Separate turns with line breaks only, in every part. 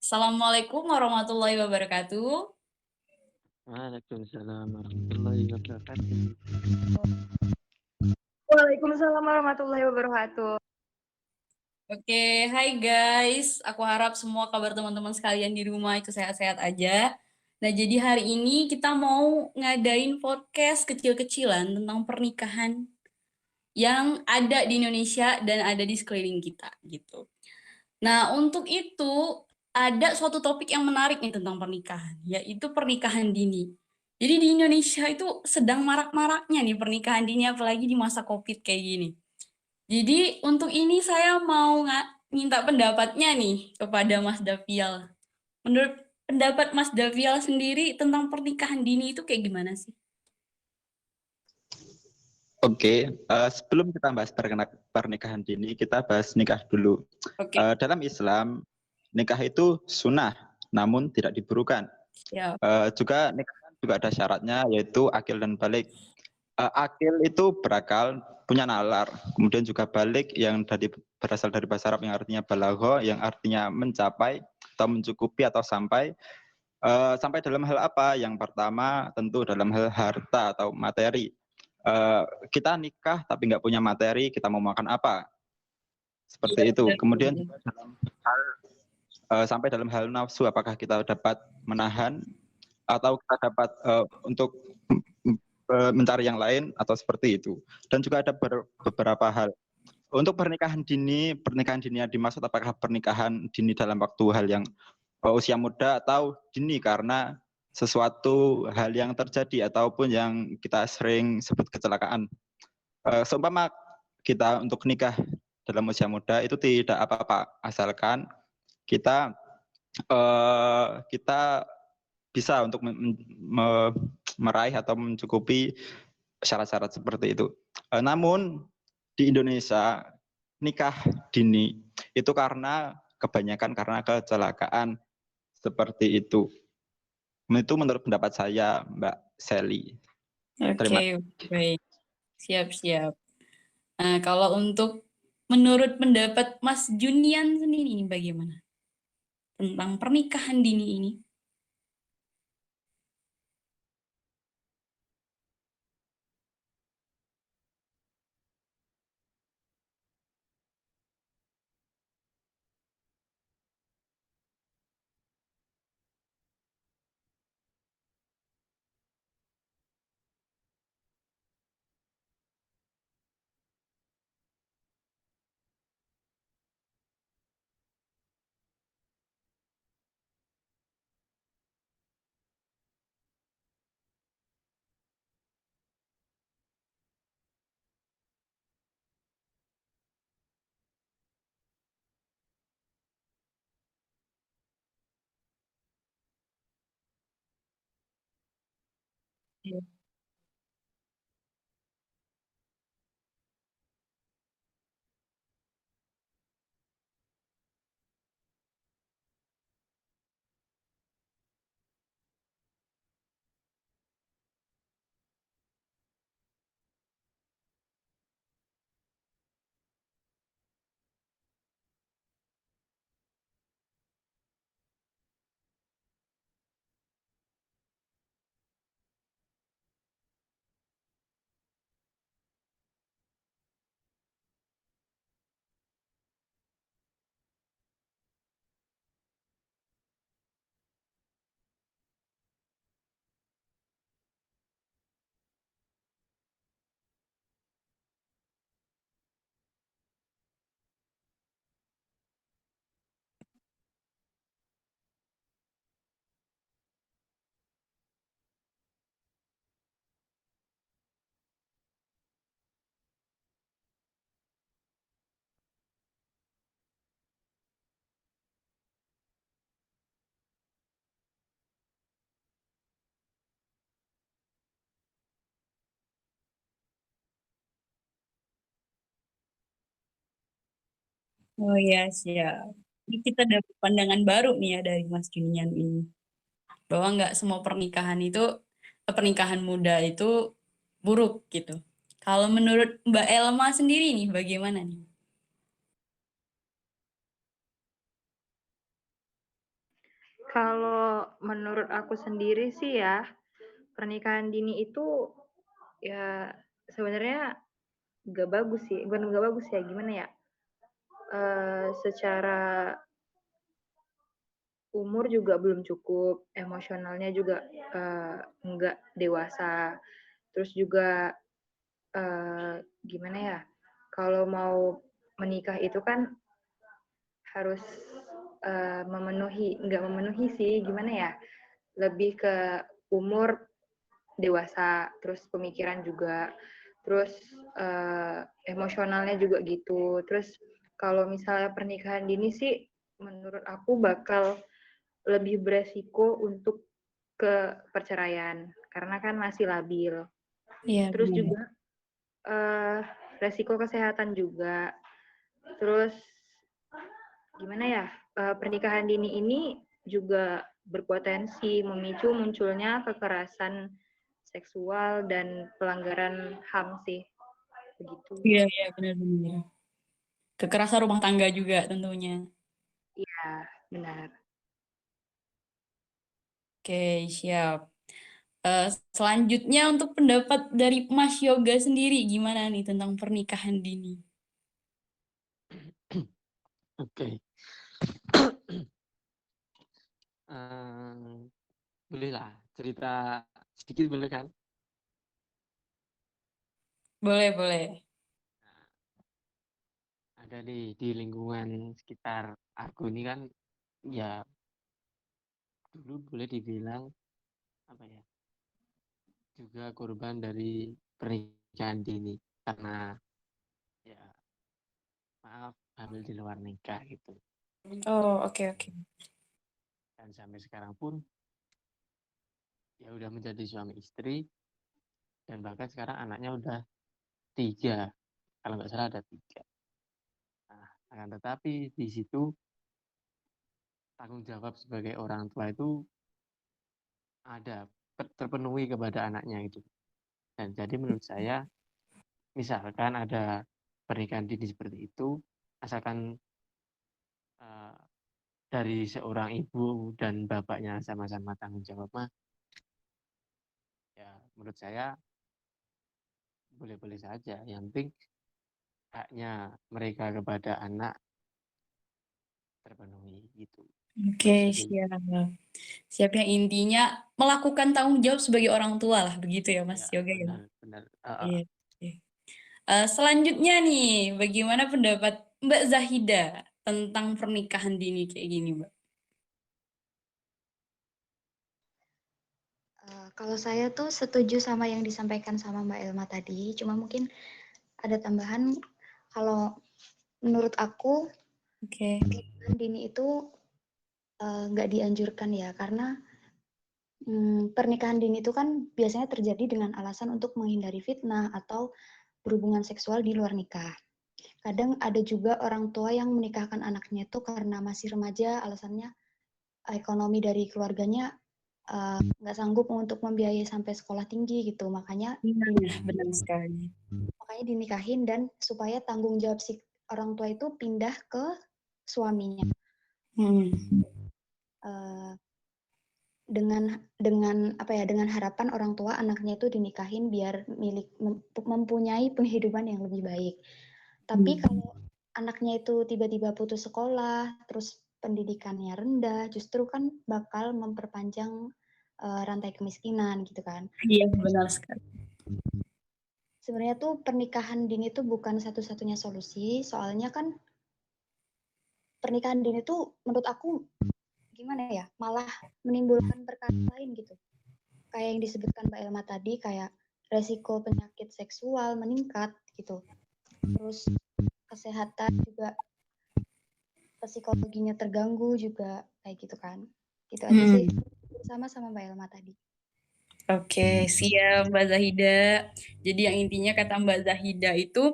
Assalamualaikum warahmatullahi wabarakatuh.
Waalaikumsalam warahmatullahi wabarakatuh.
Waalaikumsalam warahmatullahi wabarakatuh.
Oke, hai guys. Aku harap semua kabar teman-teman sekalian di rumah itu sehat-sehat aja. Nah, jadi hari ini kita mau ngadain podcast kecil-kecilan tentang pernikahan yang ada di Indonesia dan ada di sekeliling kita gitu. Nah, untuk itu ada suatu topik yang menarik nih tentang pernikahan, yaitu pernikahan dini. Jadi di Indonesia itu sedang marak-maraknya nih pernikahan dini, apalagi di masa COVID kayak gini. Jadi untuk ini saya mau minta pendapatnya nih kepada Mas Davial. Menurut pendapat Mas Davial sendiri tentang pernikahan dini itu kayak gimana sih?
Oke, sebelum kita bahas pernikahan dini, kita bahas nikah dulu.
Oke,
Dalam Islam, nikah itu sunnah, namun tidak diburukan.
ya.
Juga nikah juga ada syaratnya, yaitu akil dan balik. Akil itu berakal, punya nalar. Kemudian juga balik yang berasal dari bahasa Arab yang artinya balagho, yang artinya mencapai atau mencukupi atau sampai. Sampai dalam hal apa? Yang pertama tentu dalam hal harta atau materi. Kita nikah tapi nggak punya materi, kita mau makan apa?
Iya,
Seperti itu.
benar.
Kemudian juga sampai dalam hal nafsu, apakah kita dapat menahan atau kita dapat untuk mencari yang lain atau seperti itu. Dan juga ada beberapa hal. Untuk pernikahan dini yang dimaksud apakah pernikahan dini dalam waktu hal yang usia muda atau dini karena sesuatu hal yang terjadi ataupun yang kita sering sebut kecelakaan. Seumpama kita untuk nikah dalam usia muda itu tidak apa-apa, asalkan kita kita bisa untuk meraih atau mencukupi syarat-syarat seperti itu. Namun di Indonesia nikah dini itu kebanyakan karena kecelakaan seperti itu. Itu menurut pendapat saya, Mbak Sally. Terima
Oke, baik. Siap-siap. Nah, kalau untuk menurut pendapat Mas Junian sendiri ini bagaimana tentang pernikahan dini ini? Iya. Oh iya, siap. Ini kita dapat pandangan baru nih ya dari Mas Junian ini. Bahwa nggak semua pernikahan muda itu buruk gitu. Kalau menurut Mbak Elma sendiri nih, bagaimana nih?
Kalau menurut aku sendiri sih ya, pernikahan dini itu ya sebenarnya nggak bagus sih, bukan nggak bagus ya, gimana ya, secara umur juga belum cukup, emosionalnya juga, nggak dewasa, terus juga, gimana ya, kalau mau menikah itu kan harus, nggak memenuhi sih, gimana ya, lebih ke umur dewasa, terus pemikiran juga, terus, emosionalnya juga gitu. Terus kalau misalnya pernikahan dini sih menurut aku bakal lebih beresiko untuk ke perceraian, karena kan masih labil.
Iya,
Terus
benar.
juga, eee, resiko kesehatan juga. Terus gimana ya, pernikahan dini ini juga berpotensi memicu munculnya kekerasan seksual dan pelanggaran HAM sih, begitu.
Iya, iya, benar-benar. Kekerasan rumah tangga juga tentunya.
Iya, benar.
Oke, siap. Selanjutnya untuk pendapat dari Mas Yoga sendiri, gimana nih tentang pernikahan dini?
Oke. Boleh lah cerita sedikit boleh kan?
Boleh, boleh.
Nah, ada di lingkungan sekitar aku ini kan ya dulu boleh dibilang apa ya juga korban dari pernikahan dini karena ya maaf hamil di luar nikah gitu.
Oh, oke, oke.
Dan sampai sekarang pun ya udah menjadi suami istri dan bahkan sekarang anaknya udah 3, kalau nggak salah ada 3. Nah, akan tetapi di situ tanggung jawab sebagai orang tua itu ada terpenuhi kepada anaknya itu. Dan jadi menurut saya misalkan ada pernikahan dini seperti itu, asalkan eh, dari seorang ibu dan bapaknya sama-sama tanggung jawab mah, ya menurut saya boleh-boleh saja. Yang penting haknya mereka kepada anak terpenuhi gitu.
Oke,
Mas Yudi.
siap. Siap yang intinya melakukan tanggung jawab sebagai orang tua lah, begitu ya Mas
Ya
Yoga ya?
benar benar.
Iya. Iya. Selanjutnya nih, bagaimana pendapat Mbak Zahida tentang pernikahan dini kayak gini, Mbak?
Kalau saya tuh setuju sama yang disampaikan sama Mbak Elma tadi, cuma mungkin ada tambahan kalau menurut aku
Oke.
pernikahan dini itu nggak dianjurkan ya, karena pernikahan dini itu kan biasanya terjadi dengan alasan untuk menghindari fitnah atau berhubungan seksual di luar nikah. Kadang ada juga orang tua yang menikahkan anaknya itu karena masih remaja, alasannya ekonomi dari keluarganya nggak sanggup untuk membiayai sampai sekolah tinggi gitu, makanya
Iya, benar sekali.
dinikahin dan supaya tanggung jawab si orang tua itu pindah ke suaminya.
Hmm.
Uh, dengan apa ya, dengan harapan orang tua anaknya itu dinikahin biar mempunyai penghidupan yang lebih baik. Tapi kalau anaknya itu tiba-tiba putus sekolah, terus pendidikannya rendah, justru kan bakal memperpanjang rantai kemiskinan gitu kan.
Iya, benar sekali.
Sebenarnya tuh pernikahan dini tuh bukan satu-satunya solusi, soalnya kan pernikahan dini tuh menurut aku gimana ya, malah menimbulkan perkara lain gitu. Kayak yang disebutkan Mbak Elma tadi, kayak resiko penyakit seksual meningkat gitu. Terus kesehatan juga, psikologinya terganggu juga, kayak gitu kan. Gitu aja sih, sama Mbak Elma tadi.
Oke, siap Mbak Zahida. Jadi yang intinya kata Mbak Zahida itu,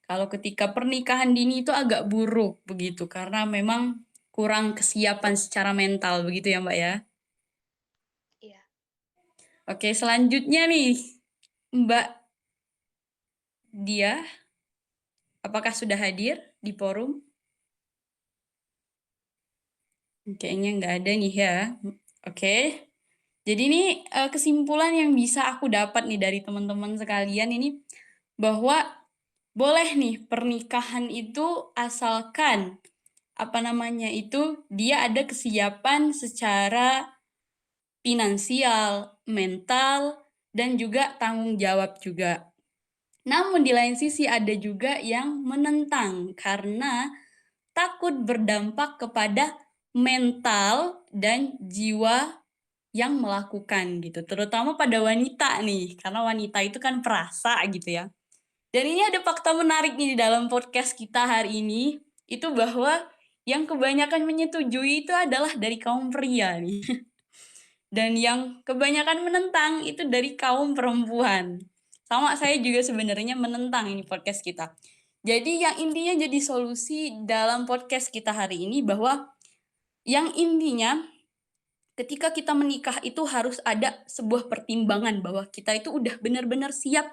kalau ketika pernikahan dini itu agak buruk begitu, karena memang kurang kesiapan secara mental begitu ya Mbak ya.
Iya.
Oke, selanjutnya nih Mbak Dia, apakah sudah hadir di forum? Kayaknya nggak ada nih ya. Oke. Jadi ini kesimpulan yang bisa aku dapat nih dari teman-teman sekalian ini bahwa boleh nih pernikahan itu asalkan apa namanya itu dia ada kesiapan secara finansial, mental, dan juga tanggung jawab juga. Namun di lain sisi ada juga yang menentang karena takut berdampak kepada mental dan jiwa yang melakukan gitu, terutama pada wanita nih, karena wanita itu kan perasa gitu ya. Dan ini ada fakta menarik nih di dalam podcast kita hari ini, itu bahwa yang kebanyakan menyetujui itu adalah dari kaum pria nih. Dan yang kebanyakan menentang itu dari kaum perempuan. Sama saya juga sebenarnya menentang ini podcast kita. Jadi yang intinya jadi solusi dalam podcast kita hari ini bahwa yang intinya ketika kita menikah itu harus ada sebuah pertimbangan bahwa kita itu udah benar-benar siap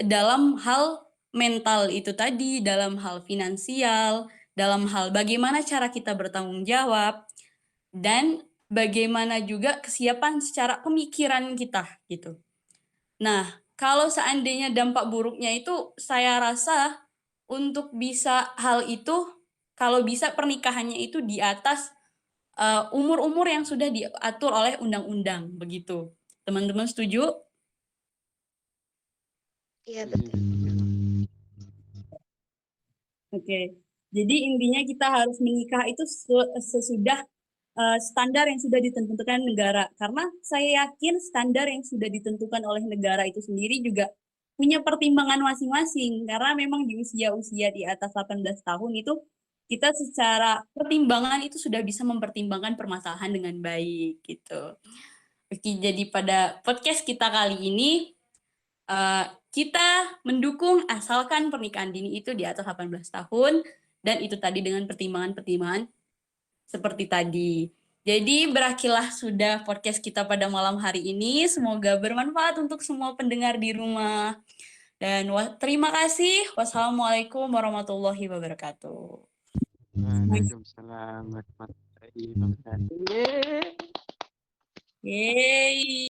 dalam hal mental itu tadi, dalam hal finansial, dalam hal bagaimana cara kita bertanggung jawab, dan bagaimana juga kesiapan secara pemikiran kita gitu. Nah, kalau seandainya dampak buruknya itu saya rasa untuk bisa hal itu, kalau bisa pernikahannya itu di atas umur-umur yang sudah diatur oleh undang-undang begitu. Teman-teman setuju?
Iya,
Setuju,
betul.
setuju.
Oke. Jadi intinya kita harus menikah itu sesudah standar yang sudah ditentukan negara. Karena saya yakin standar yang sudah ditentukan oleh negara itu sendiri juga punya pertimbangan masing-masing. Karena memang di usia-usia di atas 18 tahun itu kita secara pertimbangan itu sudah bisa mempertimbangkan permasalahan dengan baik gitu. Oke, jadi pada podcast kita kali ini kita mendukung asalkan pernikahan dini itu di atas 18 tahun dan itu tadi dengan pertimbangan-pertimbangan seperti tadi. Jadi berakhirlah sudah podcast kita pada malam hari ini. Semoga bermanfaat untuk semua pendengar di rumah. Dan terima kasih. Wassalamualaikum warahmatullahi wabarakatuh.
Waalaikumsalam warahmatullahi wabarakatuh. Yeay.
Yeay.